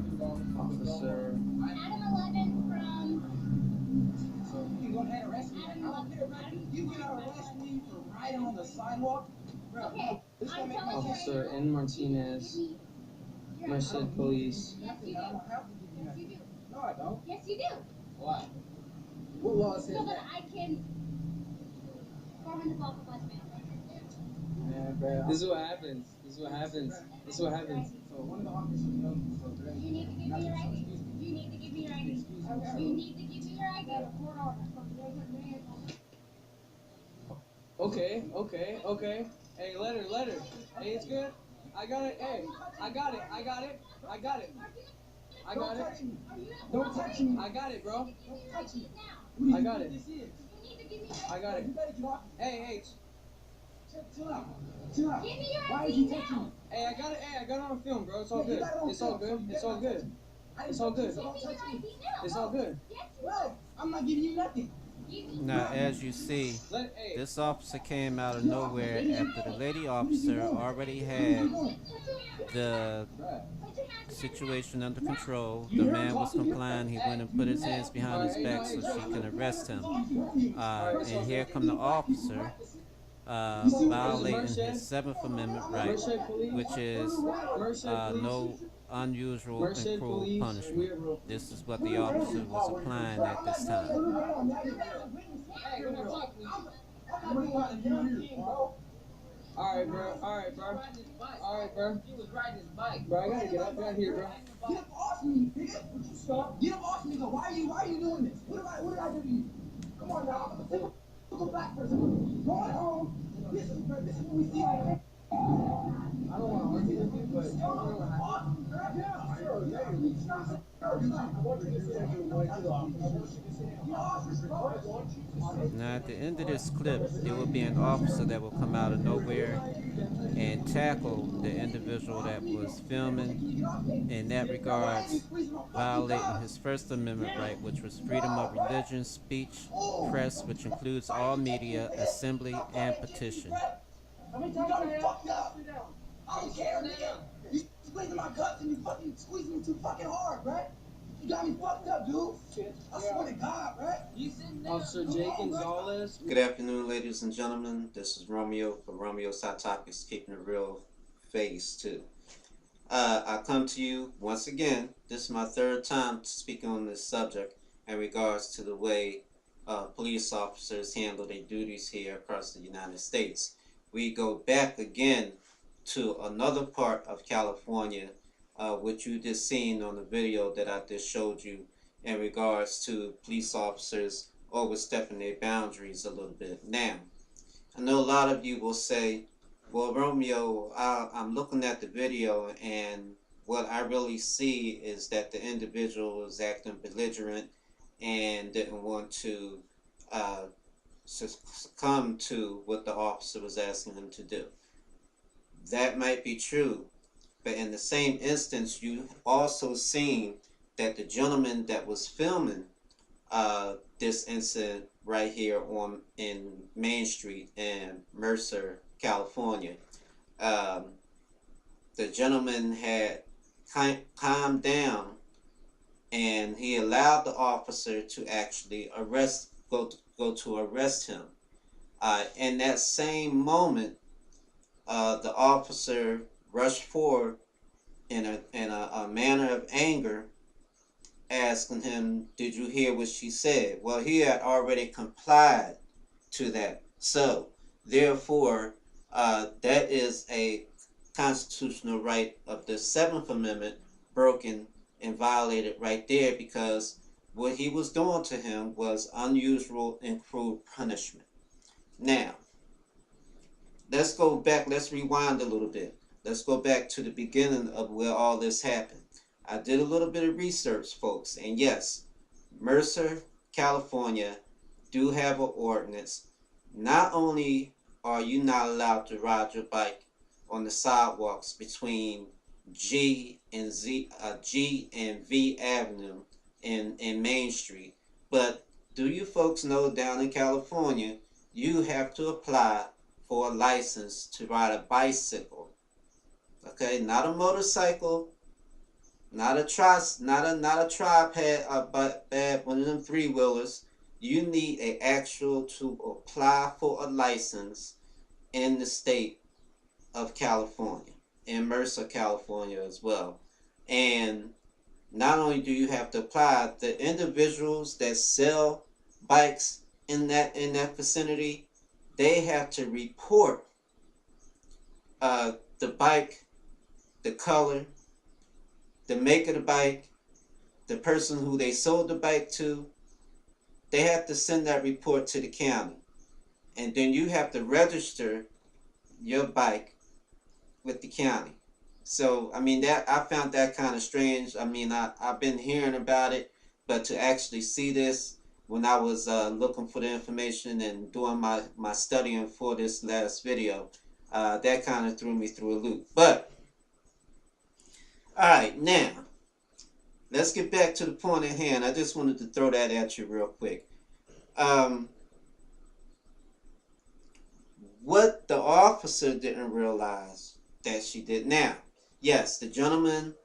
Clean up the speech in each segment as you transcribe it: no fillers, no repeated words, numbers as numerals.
Officer. Adam 11 from. So you can go ahead and arrest me. Adam 11. You can arrest me for riding on the sidewalk. Bro, Okay, this I'm gonna make my telling you officer right now. N. Martinez, Merced Police. Yes, you do. Yes, you do. No, I don't. Yes, you do. Why? What law says So that that? I can form an assault with man. Man, bro. This is what happens. This is what happens. This is what happens. So one of the officers knows me, so they're You need to give me your ID. You need to give me your ID. You need to give me your ID. Court order. Okay. Hey, letter. Hey, it's good. I got it. Hey, I got it. I got it. Don't touch me. Don't touch me. I got it, bro. Don't touch me. I got it. This is. You need to give me your I got it. You better get off. Hey. Chill out. Chill out. Give me your Why ID is he touching now. me? Hey, I got it. Hey, I got it on film, bro. It's all Yeah, you good. got it on It's all film, good. so you It's all better not touch good. me. I It's didn't all touch you, good. so don't Give me touch your me. ID now. It's all good. Yes, you Bro, I'm not giving you nothing. Now, as you see, Hey. this officer came out of nowhere after the lady officer already had the situation under control. The man was complying. He went and put his hands behind his back so she can arrest him. And here come the officer violating his Seventh Amendment right, which is no unusual and cruel punishment. This is what the officer was applying at this time. Hey, we're not talking. Alright, bro. He was riding his bike. Bro, I gotta get up out here, bro. Get up off me, nigga. Stop. Get up off me, nigga. Why are you doing this? What did I do to you? Come on now. I'm a typical black person. Going home. This is what we see on here. I don't want to argue with you, but Now, at the end of this clip, there will be an officer that will come out of nowhere and tackle the individual that was filming, in that regards, violating his First Amendment right, which was freedom of religion, speech, press, which includes all media, assembly, and petition. I mean, you got me fucked up. I don't care, nigga. You squeezing my guts and you fucking squeezing me too fucking hard, right? You got me fucked up, dude. I swear to God, right? Officer Jay Gonzalez. Good afternoon, ladies and gentlemen. This is Romeo for Romeos Hot Topics, keeping it real phase 2. I come to you once again. This is my third time speaking on this subject in regards to the way police officers handle their duties here across the United States. We go back again to another part of California, which you just seen on the video that I just showed you in regards to police officers overstepping their boundaries a little bit. Now, I know a lot of you will say, well, Romeo, I'm looking at the video and what I really see is that the individual was acting belligerent and didn't want to succumb to what the officer was asking him to do. That might be true, but in the same instance, you also seen that the gentleman that was filming this incident right here in Main Street in Mercer, California, the gentleman had calmed down and he allowed the officer to actually go to arrest him. In that same moment, the officer rushed forward in a manner of anger, asking him, "Did you hear what she said?" Well, he had already complied to that. So, therefore, that is a constitutional right of the Seventh Amendment broken and violated right there, because what he was doing to him was unusual and cruel punishment. Now, let's go back, let's rewind a little bit. Let's go back to the beginning of where all this happened. I did a little bit of research, folks, and yes, Mercer, California, do have an ordinance. Not only are you not allowed to ride your bike on the sidewalks between G and V Avenue in Main Street, but do you folks know down in California, you have to apply for a license to ride a bicycle? Okay, not a motorcycle, not a tripod, but one of them 3-wheelers. You need a actual to apply for a license in the state of California, in Mercer, California as well. And not only do you have to apply, the individuals that sell bikes in that vicinity, they have to report the bike, the color, the make of the bike, the person who they sold the bike to. They have to send that report to the county, and then you have to register your bike with the county. So I mean, that I found that kind of strange. I mean, I've been hearing about it, but to actually see this when I was looking for the information and doing my studying for this last video, that kind of threw me through a loop. But all right, now let's get back to the point at hand. I just wanted to throw that at you real quick. What the officer didn't realize that she did. Now, yes, the gentleman,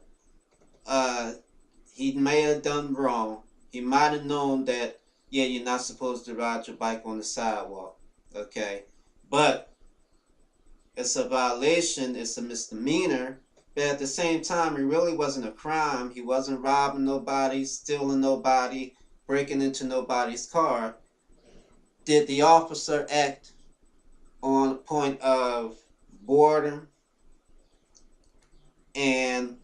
he may have done wrong. He might have known that, yeah, you're not supposed to ride your bike on the sidewalk. Okay, but it's a violation. It's a misdemeanor. But at the same time, it really wasn't a crime. He wasn't robbing nobody, stealing nobody, breaking into nobody's car. Did the officer act on a point of boredom? And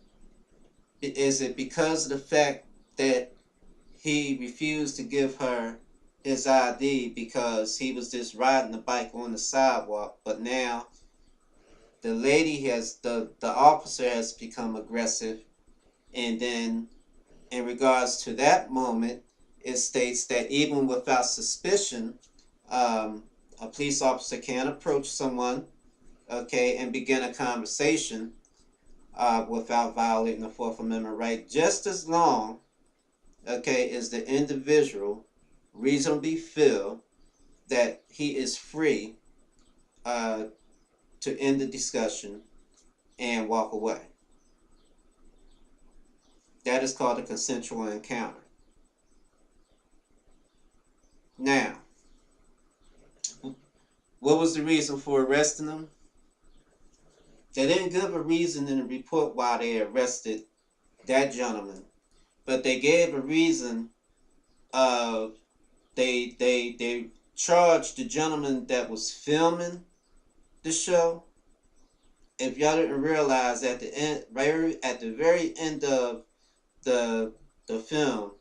is it because of the fact that he refused to give her his ID because he was just riding the bike on the sidewalk, but now the officer has become aggressive, and then in regards to that moment, it states that even without suspicion, a police officer can approach someone, okay, and begin a conversation without violating the Fourth Amendment right, just as long, okay, as the individual reasonably feel that he is free to end the discussion and walk away. That is called a consensual encounter. Now, what was the reason for arresting them? They didn't give a reason in the report why they arrested that gentleman, but they gave a reason. They charged the gentleman that was filming the show. If y'all didn't realize, at the end, right at the very end of the film,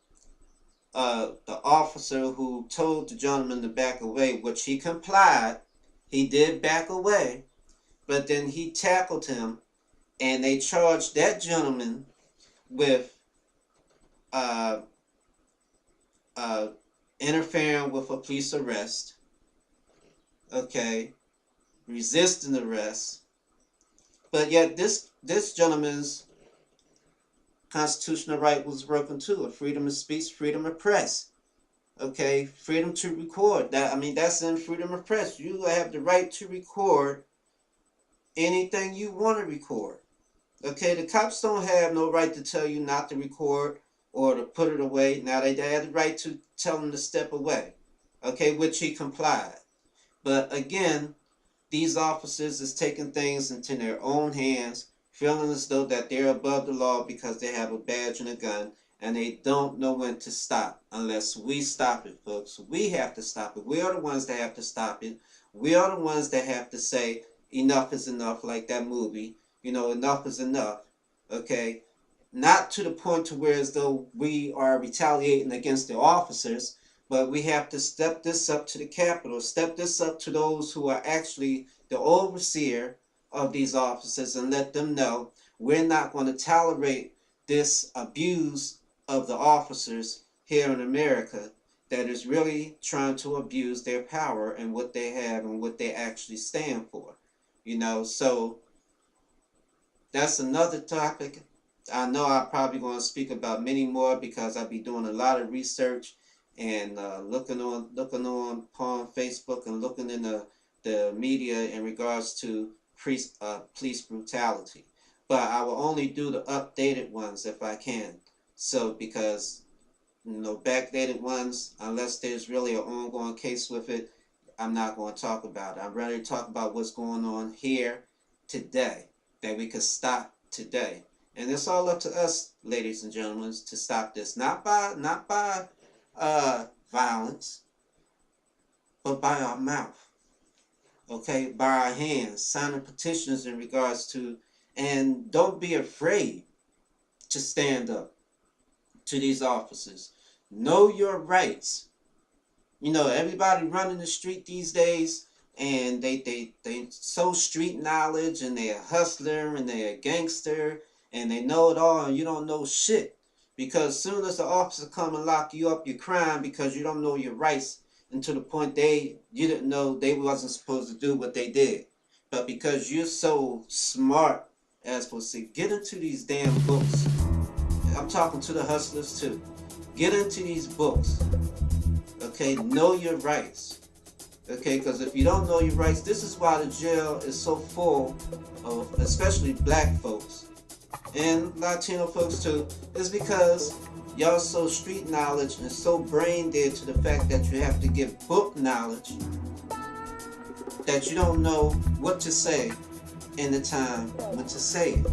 the officer who told the gentleman to back away, which he complied, he did back away, but then he tackled him, and they charged that gentleman with interfering with a police arrest, okay, resisting arrest, but yet this gentleman's constitutional right was broken too, of freedom of speech, freedom of press, okay, freedom to record. That's in freedom of press. You have the right to record anything you want to record. Okay, the cops don't have no right to tell you not to record or to put it away. Now they had the right to tell him to step away, okay, which he complied. But again, these officers is taking things into their own hands, feeling as though that they're above the law because they have a badge and a gun, and they don't know when to stop unless we stop it, folks. We have to stop it. We are the ones that have to stop it. We are the ones that have to say enough is enough, like that movie. You know, enough is enough. Okay? Not to the point to where as though we are retaliating against the officers, but we have to step this up to the Capitol, step this up to those who are actually the overseer of these officers, and let them know we're not going to tolerate this abuse of the officers here in America that is really trying to abuse their power and what they have and what they actually stand for. You know, so that's another topic. I know I'm probably going to speak about many more because I'll be doing a lot of research and looking on upon Facebook and looking in the media in regards to police brutality. But I will only do the updated ones if I can. So because backdated ones, unless there's really an ongoing case with it, I'm not going to talk about it. I'm ready to talk about what's going on here today, that we could stop today. And it's all up to us, ladies and gentlemen, to stop this. Not by violence, but by our mouth. Okay, by our hands, signing petitions in regards to, and don't be afraid to stand up to these officers. Know your rights. You know, everybody running the street these days, and they so street knowledge, and they're a hustler, and they're a gangster, and they know it all, and you don't know shit. Because soon as the officer come and lock you up, you're crying because you don't know your rights, and to the point you didn't know they wasn't supposed to do what they did. But because you're so smart, as supposed to say, get into these damn books. I'm talking to the hustlers too. Get into these books. Okay, know your rights. Okay, because if you don't know your rights, this is why the jail is so full of especially black folks and Latino folks too, is because y'all so street knowledge and so brain dead to the fact that you have to give book knowledge that you don't know what to say in the time when to say it.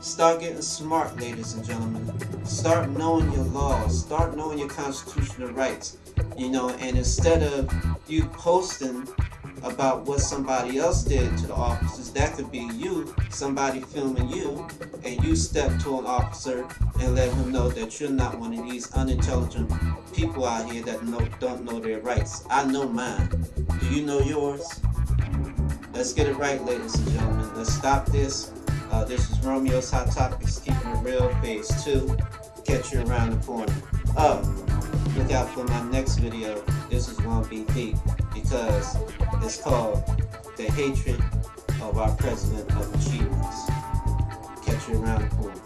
Start getting smart, ladies and gentlemen. Start knowing your laws. Start knowing your constitutional rights. You know, and instead of you posting about what somebody else did to the officers, that could be you, somebody filming you, and you step to an officer and let him know that you're not one of these unintelligent people out here that don't know their rights. I know mine. Do you know yours? Let's get it right, ladies and gentlemen. Let's stop this. This is Romeo's Hot Topics, keeping it real, phase 2. Catch you around the corner. Look out for my next video. This is going to be deep because it's called The Hatred of Our President of Achievements. Catch you around the corner.